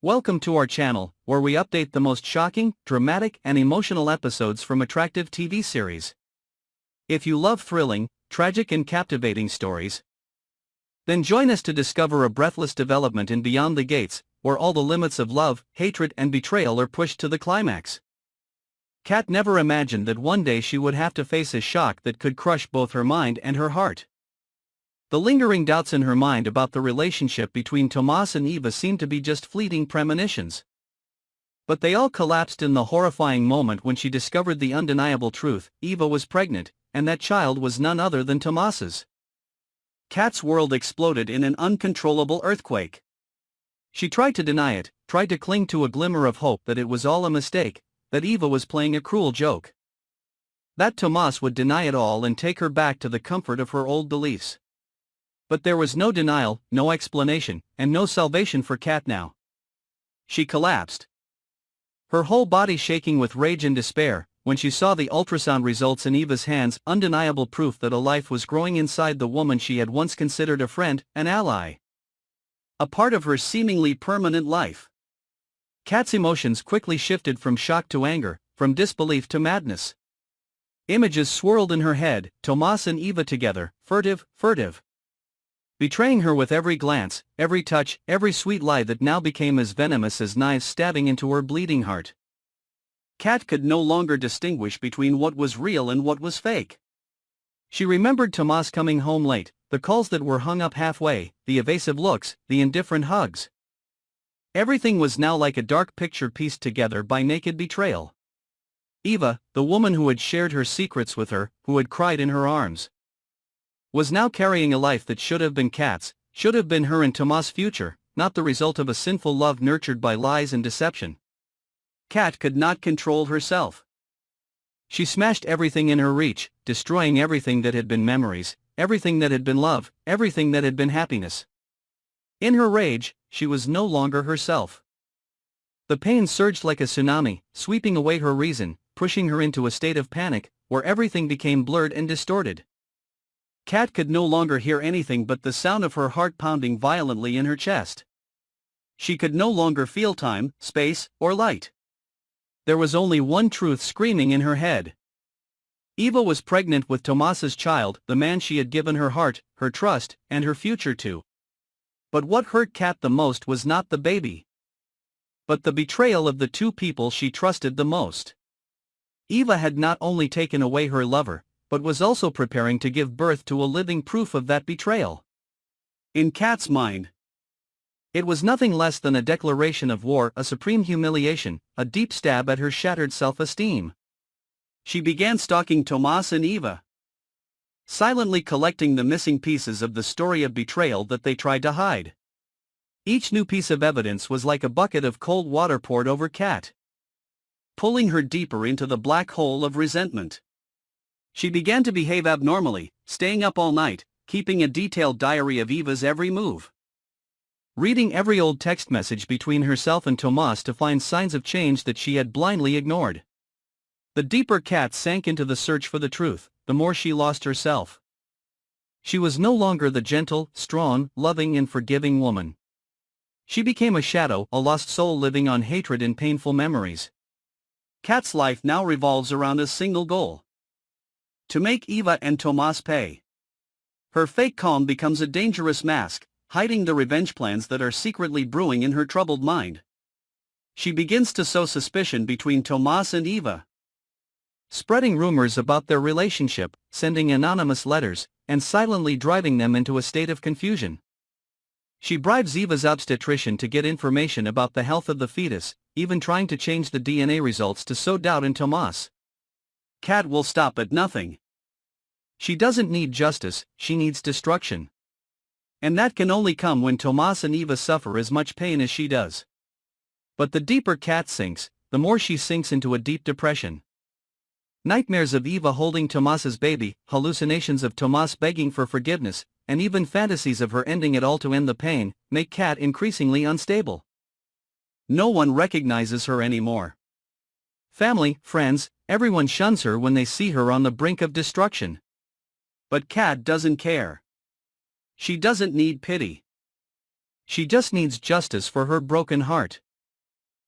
Welcome to our channel, where we update the most shocking, dramatic, and emotional episodes from attractive TV series. If you love thrilling, tragic, and captivating stories, then join us to discover a breathless development in Beyond the Gates, where all the limits of love, hatred, and betrayal are pushed to the climax. Kat never imagined that one day she would have to face a shock that could crush both her mind and her heart. The lingering doubts in her mind about the relationship between Tomas and Eva seemed to be just fleeting premonitions. But they all collapsed in the horrifying moment when she discovered the undeniable truth: Eva was pregnant, and that child was none other than Tomas's. Kat's world exploded in an uncontrollable earthquake. She tried to deny it, tried to cling to a glimmer of hope that it was all a mistake, that Eva was playing a cruel joke, that Tomas would deny it all and take her back to the comfort of her old beliefs. But there was no denial, no explanation, and no salvation for Kat now. She collapsed, her whole body shaking with rage and despair, when she saw the ultrasound results in Eva's hands, undeniable proof that a life was growing inside the woman she had once considered a friend, an ally, a part of her seemingly permanent life. Kat's emotions quickly shifted from shock to anger, from disbelief to madness. Images swirled in her head: Tomas and Eva together, furtive, betraying her with every glance, every touch, every sweet lie that now became as venomous as knives stabbing into her bleeding heart. Kat could no longer distinguish between what was real and what was fake. She remembered Tomas coming home late, the calls that were hung up halfway, the evasive looks, the indifferent hugs. Everything was now like a dark picture pieced together by naked betrayal. Eva, the woman who had shared her secrets with her, who had cried in her arms, was now carrying a life that should have been Kat's, should have been her and Tomas' future, not the result of a sinful love nurtured by lies and deception. Kat could not control herself. She smashed everything in her reach, destroying everything that had been memories, everything that had been love, everything that had been happiness. In her rage, she was no longer herself. The pain surged like a tsunami, sweeping away her reason, pushing her into a state of panic, where everything became blurred and distorted. Kat could no longer hear anything but the sound of her heart pounding violently in her chest. She could no longer feel time, space, or light. There was only one truth screaming in her head. Eva was pregnant with Tomas's child, the man she had given her heart, her trust, and her future to. But what hurt Kat the most was not the baby, but the betrayal of the two people she trusted the most. Eva had not only taken away her lover, but was also preparing to give birth to a living proof of that betrayal. In Kat's mind, it was nothing less than a declaration of war, a supreme humiliation, a deep stab at her shattered self-esteem. She began stalking Tomas and Eva, silently collecting the missing pieces of the story of betrayal that they tried to hide. Each new piece of evidence was like a bucket of cold water poured over Kat, pulling her deeper into the black hole of resentment. She began to behave abnormally, staying up all night, keeping a detailed diary of Eva's every move, reading every old text message between herself and Tomas to find signs of change that she had blindly ignored. The deeper Kat sank into the search for the truth, the more she lost herself. She was no longer the gentle, strong, loving, and forgiving woman. She became a shadow, a lost soul living on hatred and painful memories. Kat's life now revolves around a single goal: to make Eva and Tomas pay. Her fake calm becomes a dangerous mask, hiding the revenge plans that are secretly brewing in her troubled mind. She begins to sow suspicion between Tomas and Eva, spreading rumors about their relationship, sending anonymous letters, and silently driving them into a state of confusion. She bribes Eva's obstetrician to get information about the health of the fetus, even trying to change the DNA results to sow doubt in Tomas. Kat will stop at nothing. She doesn't need justice, she needs destruction. And that can only come when Tomas and Eva suffer as much pain as she does. But the deeper Kat sinks, the more she sinks into a deep depression. Nightmares of Eva holding Tomas's baby, hallucinations of Tomas begging for forgiveness, and even fantasies of her ending it all to end the pain, make Kat increasingly unstable. No one recognizes her anymore. Family, friends, everyone shuns her when they see her on the brink of destruction. But Kat doesn't care. She doesn't need pity. She just needs justice for her broken heart.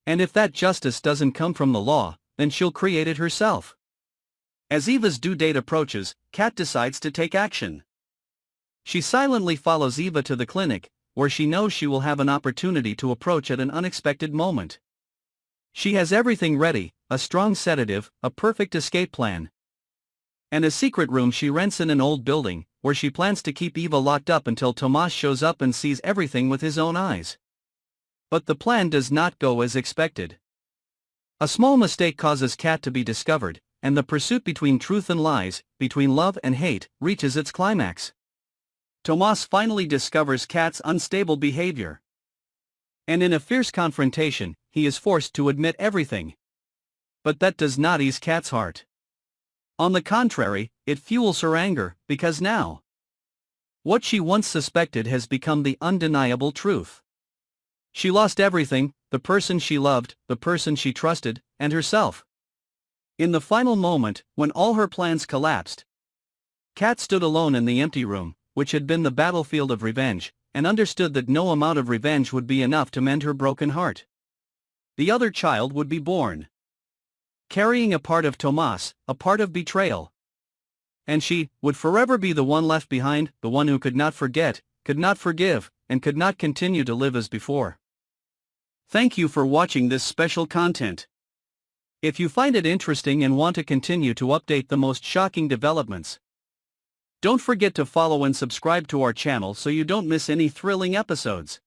And if that justice doesn't come from the law, then she'll create it herself. As Eva's due date approaches, Kat decides to take action. She silently follows Eva to the clinic, where she knows she will have an opportunity to approach at an unexpected moment. She has everything ready, a strong sedative, a perfect escape plan, and a secret room she rents in an old building, where she plans to keep Eva locked up until Tomas shows up and sees everything with his own eyes. But the plan does not go as expected. A small mistake causes Kat to be discovered, and the pursuit between truth and lies, between love and hate, reaches its climax. Tomas finally discovers Kat's unstable behavior. And in a fierce confrontation, he is forced to admit everything. But that does not ease Kat's heart. On the contrary, it fuels her anger, because now, what she once suspected has become the undeniable truth. She lost everything: the person she loved, the person she trusted, and herself. In the final moment, when all her plans collapsed, Kat stood alone in the empty room, which had been the battlefield of revenge, and understood that no amount of revenge would be enough to mend her broken heart. The other child would be born, carrying a part of Tomas, a part of betrayal. And she would forever be the one left behind, the one who could not forget, could not forgive, and could not continue to live as before. Thank you for watching this special content. If you find it interesting and want to continue to update the most shocking developments, don't forget to follow and subscribe to our channel so you don't miss any thrilling episodes.